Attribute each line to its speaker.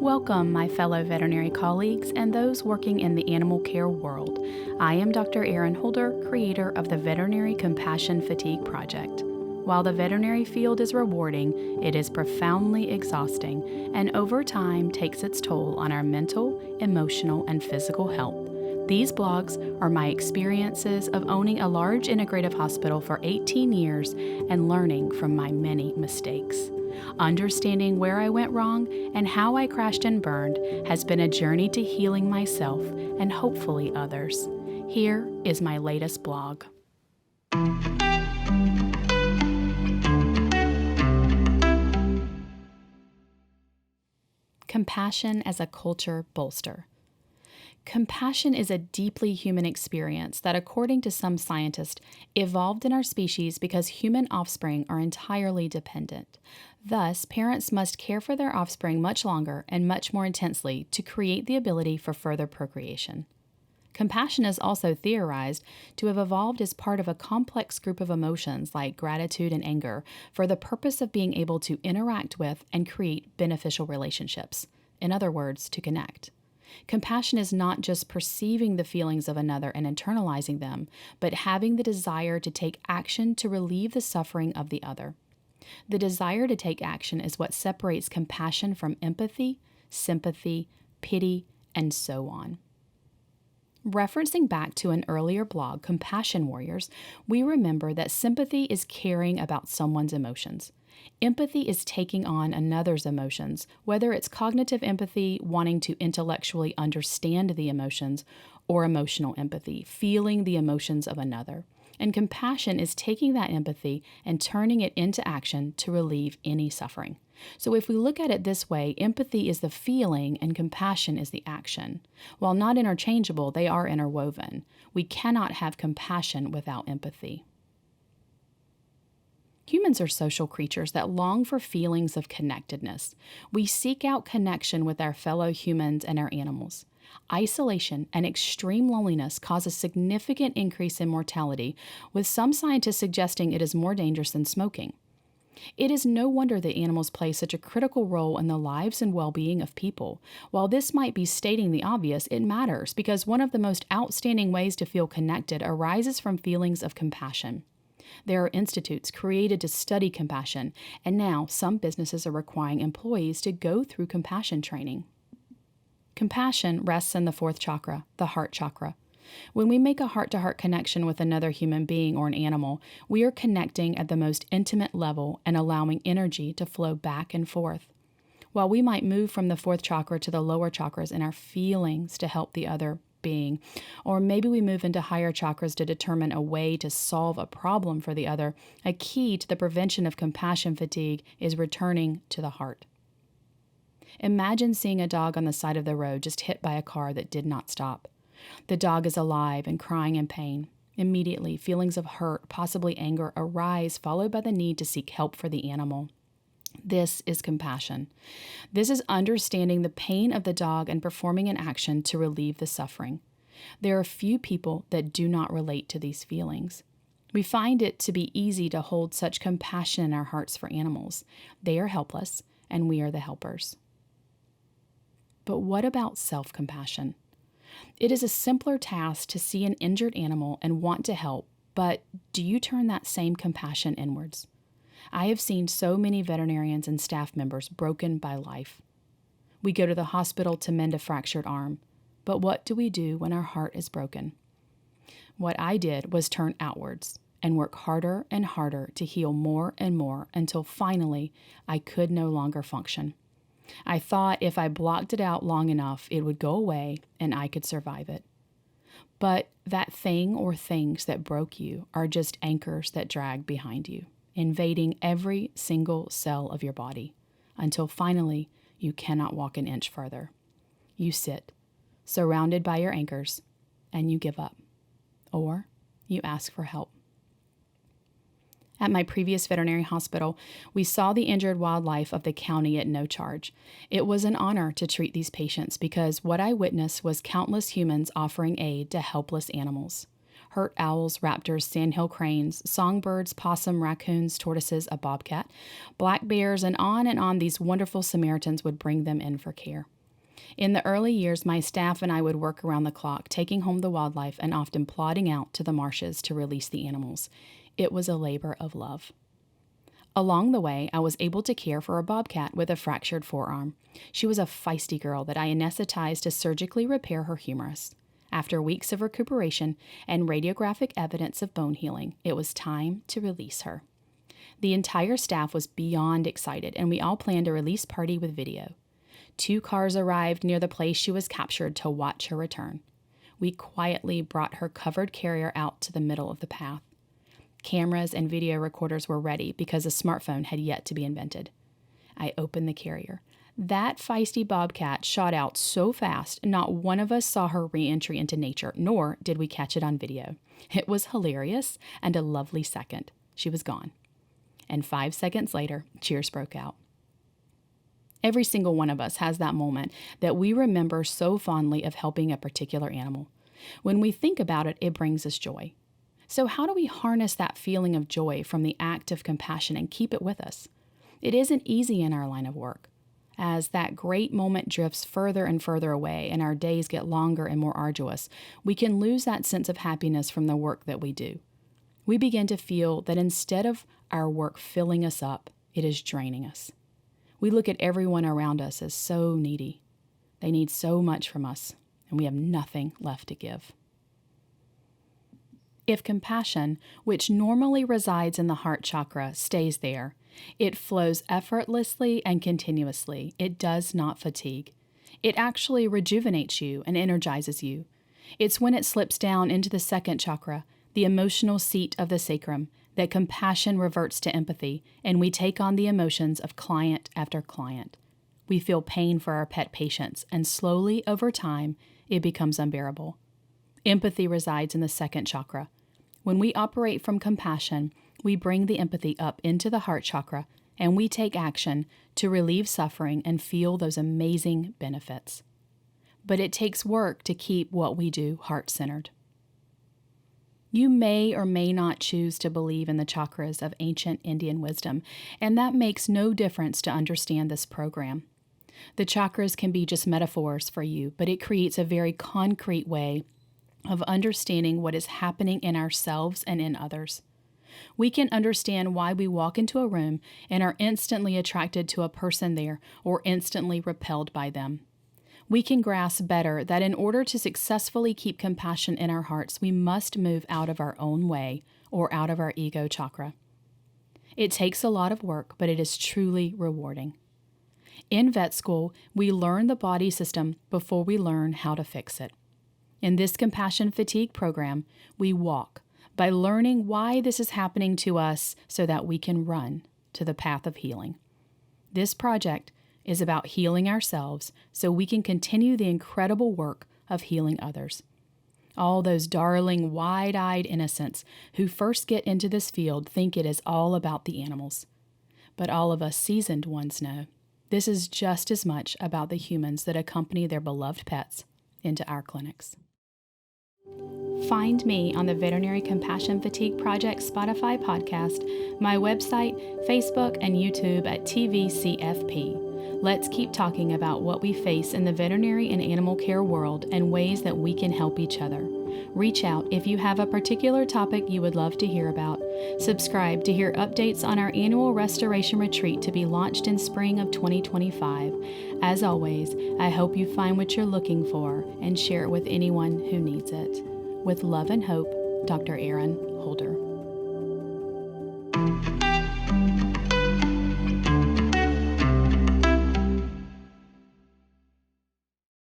Speaker 1: Welcome, my fellow veterinary colleagues and those working in the animal care world. I am Dr. Erin Holder, creator of the Veterinary Compassion Fatigue Project. While the veterinary field is rewarding, it is profoundly exhausting and over time takes its toll on our mental, emotional, and physical health. These blogs are my experiences of owning a large integrative hospital for 18 years and learning from my many mistakes. Understanding where I went wrong and how I crashed and burned has been a journey to healing myself and hopefully others. Here is my latest blog. Compassion as a culture bolster. Compassion is a deeply human experience that, according to some scientists, evolved in our species because human offspring are entirely dependent. Thus, parents must care for their offspring much longer and much more intensely to create the ability for further procreation. Compassion is also theorized to have evolved as part of a complex group of emotions like gratitude and anger for the purpose of being able to interact with and create beneficial relationships. In other words, to connect. Compassion is not just perceiving the feelings of another and internalizing them, but having the desire to take action to relieve the suffering of the other. The desire to take action is what separates compassion from empathy, sympathy, pity, and so on. Referencing back to an earlier blog, Compassion Warriors, we remember that sympathy is caring about someone's emotions. Empathy is taking on another's emotions, whether it's cognitive empathy, wanting to intellectually understand the emotions, or emotional empathy, feeling the emotions of another. And compassion is taking that empathy and turning it into action to relieve any suffering. So if we look at it this way, empathy is the feeling and compassion is the action. While not interchangeable, they are interwoven. We cannot have compassion without empathy. Humans are social creatures that long for feelings of connectedness. We seek out connection with our fellow humans and our animals. Isolation and extreme loneliness cause a significant increase in mortality, with some scientists suggesting it is more dangerous than smoking. It is no wonder that animals play such a critical role in the lives and well-being of people. While this might be stating the obvious, it matters because one of the most outstanding ways to feel connected arises from feelings of compassion. There are institutes created to study compassion, and now some businesses are requiring employees to go through compassion training. Compassion rests in the fourth chakra, the heart chakra. When we make a heart-to-heart connection with another human being or an animal, we are connecting at the most intimate level and allowing energy to flow back and forth. While we might move from the fourth chakra to the lower chakras in our feelings to help the other being, or maybe we move into higher chakras to determine a way to solve a problem for the other, a key to the prevention of compassion fatigue is returning to the heart. Imagine seeing a dog on the side of the road just hit by a car that did not stop. The dog is alive and crying in pain. Immediately, feelings of hurt, possibly anger, arise, followed by the need to seek help for the animal. This is compassion. This is understanding the pain of the dog and performing an action to relieve the suffering. There are few people that do not relate to these feelings. We find it to be easy to hold such compassion in our hearts for animals. They are helpless, and we are the helpers. But what about self-compassion? It is a simpler task to see an injured animal and want to help, but do you turn that same compassion inwards? I have seen so many veterinarians and staff members broken by life. We go to the hospital to mend a fractured arm, but what do we do when our heart is broken? What I did was turn outwards and work harder and harder to heal more and more until finally I could no longer function. I thought if I blocked it out long enough, it would go away and I could survive it. But that thing or things that broke you are just anchors that drag behind you, invading every single cell of your body, until finally you cannot walk an inch further. You sit, surrounded by your anchors, and you give up, or you ask for help. At my previous veterinary hospital, we saw the injured wildlife of the county at no charge. It was an honor to treat these patients because what I witnessed was countless humans offering aid to helpless animals. hurt owls, raptors, sandhill cranes, songbirds, possum, raccoons, tortoises, a bobcat, black bears, and on these wonderful Samaritans would bring them in for care. In the early years, my staff and I would work around the clock, taking home the wildlife and often plodding out to the marshes to release the animals. It was a labor of love. Along the way, I was able to care for a bobcat with a fractured forearm. She was a feisty girl that I anesthetized to surgically repair her humerus. After weeks of recuperation and radiographic evidence of bone healing, it was time to release her. The entire staff was beyond excited, and we all planned a release party with video. 2 cars arrived near the place she was captured to watch her return. We quietly brought her covered carrier out to the middle of the path. Cameras and video recorders were ready because a smartphone had yet to be invented. I opened the carrier. That feisty bobcat shot out so fast, not one of us saw her re-entry into nature, nor did we catch it on video. It was hilarious and a lovely second. She was gone. And 5 seconds later, cheers broke out. Every single one of us has that moment that we remember so fondly of helping a particular animal. When we think about it, it brings us joy. So how do we harness that feeling of joy from the act of compassion and keep it with us? It isn't easy in our line of work. As that great moment drifts further and further away and our days get longer and more arduous, we can lose that sense of happiness from the work that we do. We begin to feel that instead of our work filling us up, it is draining us. We look at everyone around us as so needy. They need so much from us, and we have nothing left to give. If compassion, which normally resides in the heart chakra, stays there, it flows effortlessly and continuously. It does not fatigue. It actually rejuvenates you and energizes you. It's when it slips down into the second chakra, the emotional seat of the sacrum, that compassion reverts to empathy, and we take on the emotions of client after client. We feel pain for our pet patients, and slowly, over time, it becomes unbearable. Empathy resides in the second chakra. When we operate from compassion, we bring the empathy up into the heart chakra, and we take action to relieve suffering and feel those amazing benefits. But it takes work to keep what we do heart-centered. You may or may not choose to believe in the chakras of ancient Indian wisdom, and that makes no difference to understand this program. The chakras can be just metaphors for you, but it creates a very concrete way of understanding what is happening in ourselves and in others. We can understand why we walk into a room and are instantly attracted to a person there or instantly repelled by them. We can grasp better that in order to successfully keep compassion in our hearts, we must move out of our own way or out of our ego chakra. It takes a lot of work, but it is truly rewarding. In vet school, we learn the body system before we learn how to fix it. In this compassion fatigue program, we walk by learning why this is happening to us so that we can run to the path of healing. This project is about healing ourselves so we can continue the incredible work of healing others. All those darling, wide-eyed innocents who first get into this field think it is all about the animals. But all of us seasoned ones know this is just as much about the humans that accompany their beloved pets into our clinics. Find me on the Veterinary Compassion Fatigue Project Spotify podcast, my website, Facebook, and YouTube at TVCFP. Let's keep talking about what we face in the veterinary and animal care world and ways that we can help each other. Reach out if you have a particular topic you would love to hear about. Subscribe to hear updates on our annual restoration retreat to be launched in spring of 2025. As always, I hope you find what you're looking for and share it with anyone who needs it. With love and hope, Dr. Erin Holder.